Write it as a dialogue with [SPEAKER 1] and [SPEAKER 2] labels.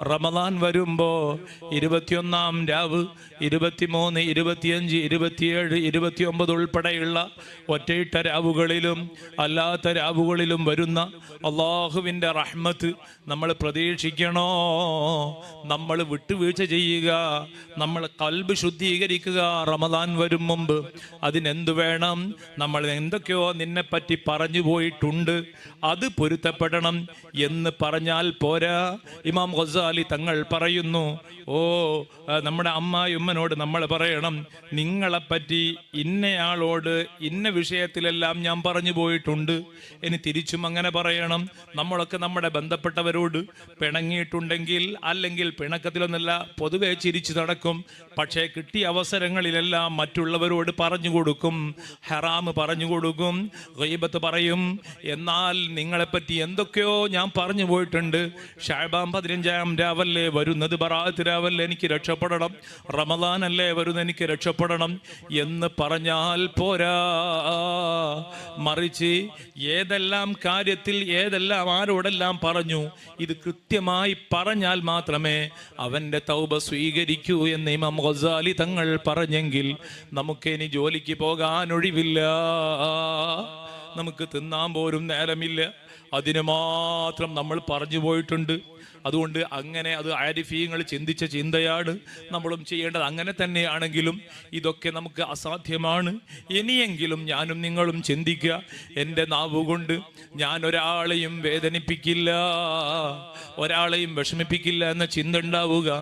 [SPEAKER 1] റമദാൻ വരുമ്പോ 21-ാം രാവ്, 23, 25, 27, 29 ഉൾപ്പെടെയുള്ള ഒറ്റയിട്ട രാവുകളിലും അല്ലാത്ത രാവുകളിലും വരുന്ന അള്ളാഹുവിൻ്റെ റഹ്മത്ത് നമ്മൾ പ്രതീക്ഷിക്കണോ? നമ്മൾ വിട്ടുവീഴ്ച ചെയ്യുക, നമ്മൾ ഖൽബ് ശുദ്ധീകരിക്കുക. റമദാൻ വരും മുമ്പ് അതിനെന്തു വേണം? നമ്മൾ എന്തൊക്കെയോ നിന്നെപ്പറ്റി പറഞ്ഞു പോയിട്ടുണ്ട്, അത് പൊരുത്തപ്പെടണം എന്ന് പറഞ്ഞാൽ പോരാ. ഇമാം ഗസാലി തങ്ങൾ പറയുന്നു, നമ്മുടെ അമ്മായിമ്മനോട് നമ്മൾ പറയണം, നിങ്ങളെപ്പറ്റി ഇന്നയാളോട് ഇന്ന വിഷയത്തിലെല്ലാം ഞാൻ പറഞ്ഞു പോയിട്ടുണ്ട്. ഇനി തിരിച്ചും അങ്ങനെ പറയണം. നമ്മളൊക്കെ നമ്മുടെ ബന്ധപ്പെട്ടവരോട് പിണങ്ങിയിട്ടുണ്ടെങ്കിൽ, അല്ലെങ്കിൽ പിണക്കത്തിലൊന്നല്ല, പൊതുവെ ചിരിച്ചു നടക്കും. പക്ഷേ കിട്ടിയ അവസരങ്ങളിലെല്ലാം മറ്റുള്ളവരോട് പറഞ്ഞു കൊടുക്കും, ഹറാം പറഞ്ഞു കൊടുക്കും, ഗീബത്ത് പറയും. എന്നാൽ നിങ്ങളെപ്പറ്റി എന്തൊക്കെയോ ഞാൻ പറഞ്ഞു പോയിട്ടുണ്ട്. ശഅബാൻ 15-ാം രാവല്ലേ വരുന്നത്, ബറാഅത്ത് രാവല്ലേ, എനിക്ക് രക്ഷപ്പെടണം, റമദാൻ അല്ലേ വരുന്നത്, എനിക്ക് രക്ഷപ്പെടണം എന്ന് പറഞ്ഞാൽ പോരാ. മറിച്ച് ഏതെല്ലാം കാര്യത്തിൽ ഏതെല്ലാം ആരോടെല്ലാം പറഞ്ഞു, ഇത് കൃത്യമായി പറഞ്ഞാൽ മാത്രമേ അവൻ്റെ തൗബ സ്വീകരിക്കൂ എന്ന് ഇമാം ഗസാലി തങ്ങൾ പറഞ്ഞെങ്കിൽ നമുക്കിനി ജോലിക്ക് പോകാൻ ഒഴിവില്ല, നമുക്ക് തിന്നാൻ പോലും നേരമില്ല. അതിന് മാത്രം നമ്മൾ പറഞ്ഞു പോയിട്ടുണ്ട്. അതുകൊണ്ട് അങ്ങനെ അത് ആരിഫീങ്ങൾ ചിന്തിച്ച ചിന്തയാണ്, നമ്മളും ചെയ്യേണ്ടത്. അങ്ങനെ തന്നെയാണെങ്കിലും ഇതൊക്കെ നമുക്ക് അസാധ്യമാണ്. ഇനിയെങ്കിലും ഞാനും നിങ്ങളും ചിന്തിക്കുക, എൻ്റെ നാവുകൊണ്ട് ഞാൻ ഒരാളെയും വേദനിപ്പിക്കില്ല, ഒരാളെയും വിഷമിപ്പിക്കില്ല എന്ന ചിന്ത ഉണ്ടാവുക.